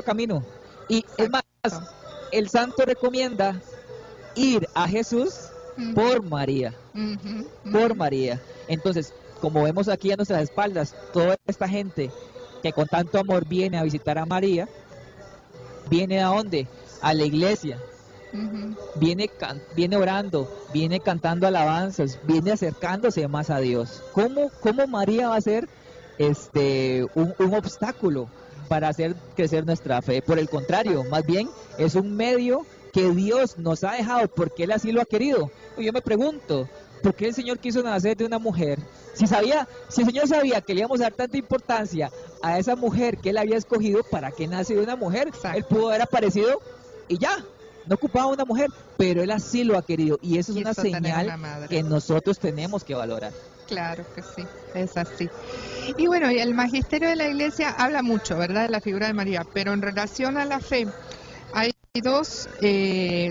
camino. Y es más, el santo recomienda ir a Jesús por María. Por María. Entonces, como vemos aquí a nuestras espaldas, toda esta gente que con tanto amor viene a visitar a María, ¿viene a dónde? A la iglesia. Viene orando, viene cantando alabanzas, viene acercándose más a Dios. ¿Cómo María va a ser un obstáculo para hacer crecer nuestra fe? Por el contrario, más bien es un medio que Dios nos ha dejado porque Él así lo ha querido. Yo me pregunto, ¿por qué el Señor quiso nacer de una mujer? Si el Señor sabía que le íbamos a dar tanta importancia a esa mujer que Él había escogido, ¿para qué nace de una mujer? Exacto. Él pudo haber aparecido y ya, no ocupaba una mujer, pero Él así lo ha querido y eso es una señal que nosotros tenemos que valorar. Claro que sí, es así. Y bueno, y el magisterio de la Iglesia habla mucho, ¿verdad?, de la figura de María, pero en relación a la fe, hay dos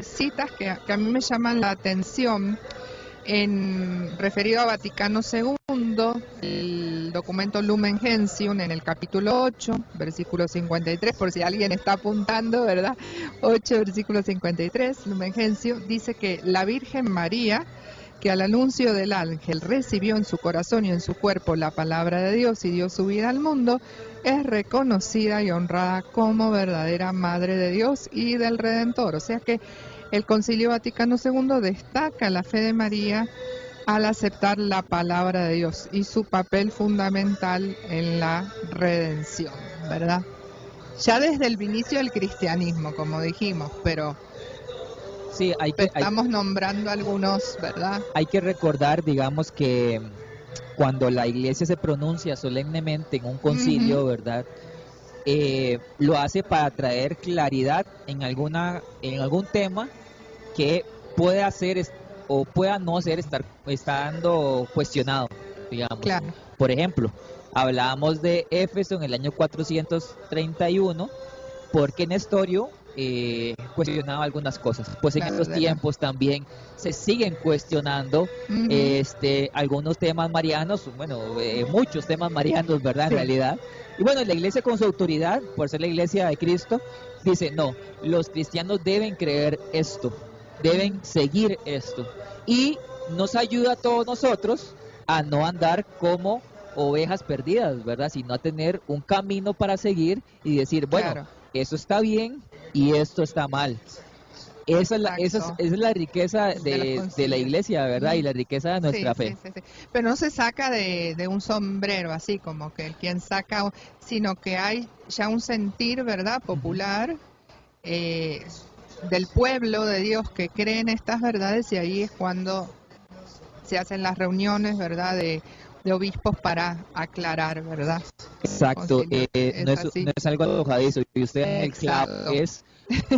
citas que a mí me llaman la atención, referido a Vaticano II, el documento Lumen Gentium, en el capítulo 8, versículo 53, por si alguien está apuntando, ¿verdad? 8, versículo 53, Lumen Gentium, dice que la Virgen María, que al anuncio del ángel recibió en su corazón y en su cuerpo la palabra de Dios y dio su vida al mundo, es reconocida y honrada como verdadera Madre de Dios y del Redentor. O sea que el Concilio Vaticano II destaca la fe de María al aceptar la palabra de Dios y su papel fundamental en la redención, ¿verdad? Ya desde el inicio del cristianismo, como dijimos, pero sí, estamos nombrando algunos, ¿verdad? Hay que recordar, digamos, que cuando la iglesia se pronuncia solemnemente en un concilio, ¿verdad? Lo hace para traer claridad en algún tema que pueda ser o pueda no ser estando cuestionado, digamos. Claro. Por ejemplo, hablábamos de Éfeso en el año 431 porque Nestorio cuestionaba algunas cosas. Pues en estos tiempos también se siguen cuestionando algunos temas marianos, bueno, muchos temas marianos, ¿verdad? En realidad. Y bueno, la iglesia con su autoridad, por ser la iglesia de Cristo, dice, no, los cristianos deben creer esto, deben seguir esto. Y nos ayuda a todos nosotros a no andar como ovejas perdidas, ¿verdad? Sino a tener un camino para seguir y decir, bueno, eso está bien y esto está mal. Exacto. esa es la riqueza De los de la concilios. iglesia, ¿verdad? Y la riqueza de nuestra Sí, fe. sí, sí. Pero no se saca de un sombrero, así como que quien saca, sino que hay ya un sentir, ¿verdad? Popular eh, del pueblo de Dios que cree en estas verdades y ahí es cuando se hacen las reuniones, ¿verdad? De obispos para aclarar, ¿verdad? Los Exacto, concilios. Es no así. es algo arrojadizo, y usted en el clavo, Exacto. es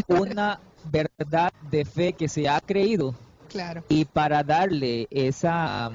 una verdad de fe que se ha creído, Claro. y para darle esa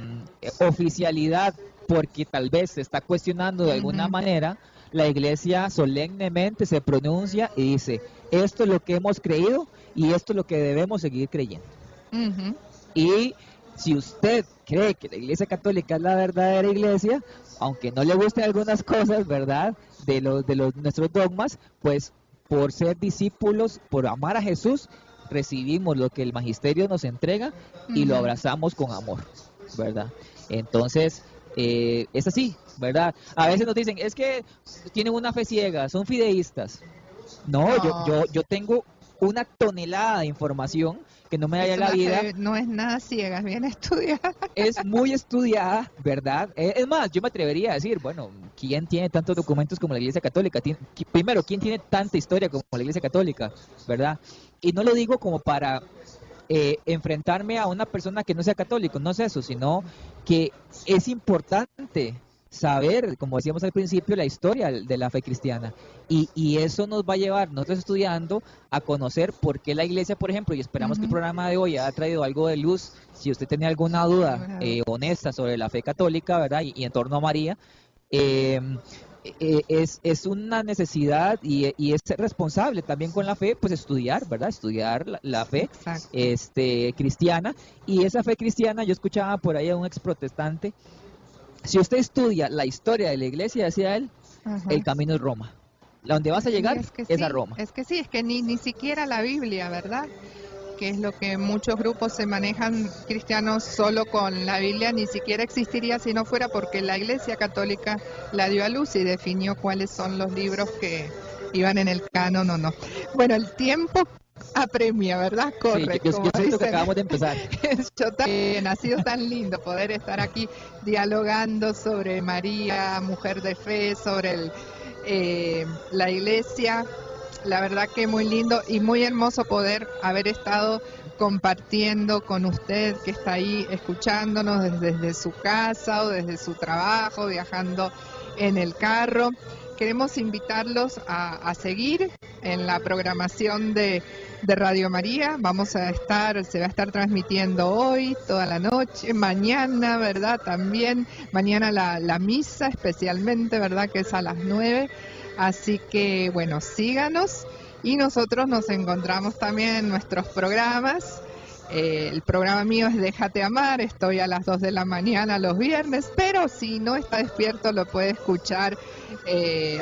oficialidad, porque tal vez se está cuestionando de alguna Ujú, manera, la iglesia solemnemente se pronuncia y dice, esto es lo que hemos creído y esto es lo que debemos seguir creyendo. ujú. Y si usted cree que la Iglesia Católica es la verdadera iglesia, aunque no le gusten algunas cosas, ¿verdad? De los nuestros dogmas, pues por ser discípulos, por amar a Jesús, recibimos lo que el magisterio nos entrega y lo Ujú. abrazamos con amor, ¿verdad? Entonces, es así, ¿verdad? A veces nos dicen, es que tienen una fe ciega, son fideístas. No, No, yo tengo una tonelada de información que no me da es la una vida, fe, no es nada ciega, es bien estudiada. es muy estudiada, ¿verdad? Es más, yo me atrevería a decir, bueno, ¿quién tiene tantos documentos como la Iglesia Católica? Primero, ¿quién tiene tanta historia como la Iglesia Católica? ¿Verdad? Y no lo digo como para enfrentarme a una persona que no sea católico, no es eso, sino que es importante saber, como decíamos al principio, la historia de la fe cristiana. Y eso nos va a llevar, nosotros estudiando, a conocer por qué la iglesia, por ejemplo, y esperamos que el Ujú. programa de hoy haya traído algo de luz, si usted tenía alguna duda Alguna duda. honesta sobre la fe católica, ¿verdad? Y en torno a María, eh, es una necesidad y es responsable también con la fe, pues estudiar, ¿verdad? Estudiar la fe Exacto. cristiana. Y esa fe cristiana, yo escuchaba por ahí a un ex protestante, si usted estudia la historia de la iglesia, decía él, el Ajá. camino es Roma. La donde vas a Y llegar es a Roma. es que sí, es que ni siquiera la Biblia, ¿verdad? Que es lo que muchos grupos se manejan cristianos solo con la Biblia, ni siquiera existiría si no fuera porque la Iglesia Católica la dio a luz y definió cuáles son los libros que iban en el canon o no. Bueno, el tiempo apremia, ¿verdad? Sí, Corre, yo como siento que dicen. acabamos de empezar. Yo también, ha sido tan lindo poder estar aquí dialogando sobre María, mujer de fe, sobre la iglesia. La verdad que muy lindo y muy hermoso poder haber estado compartiendo con usted que está ahí escuchándonos desde su casa o desde su trabajo, viajando en el carro. Queremos invitarlos a seguir en la programación de Radio María. Se va a estar transmitiendo hoy, toda la noche, mañana, ¿verdad? También, mañana la misa especialmente, ¿verdad? Que es a las 9. Así que, bueno, síganos y nosotros nos encontramos también en nuestros programas. El programa mío es Déjate Amar, estoy a las 2 de la mañana los viernes, pero si no está despierto lo puede escuchar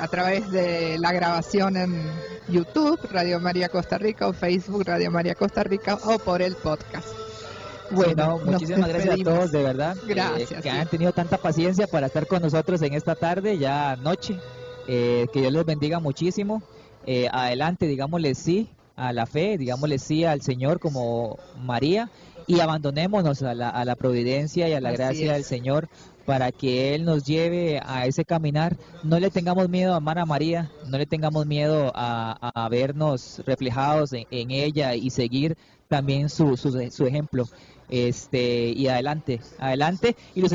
a través de la grabación en YouTube, Radio María Costa Rica, o Facebook, Radio María Costa Rica, o por el podcast. Sí, Bueno, no, nos muchísimas gracias a despedimos. todos, de verdad, Gracias. que Sí. han tenido tanta paciencia para estar con nosotros en esta tarde, ya noche. Que Dios les bendiga muchísimo. Adelante, digámosle sí a la fe, digámosle sí al Señor como María, y abandonémonos a la providencia y a la Así gracia del es. Señor para que Él nos lleve a ese caminar. No le tengamos miedo a amar a María, no le tengamos miedo a vernos reflejados en ella y seguir también su ejemplo. Y adelante, adelante. Y los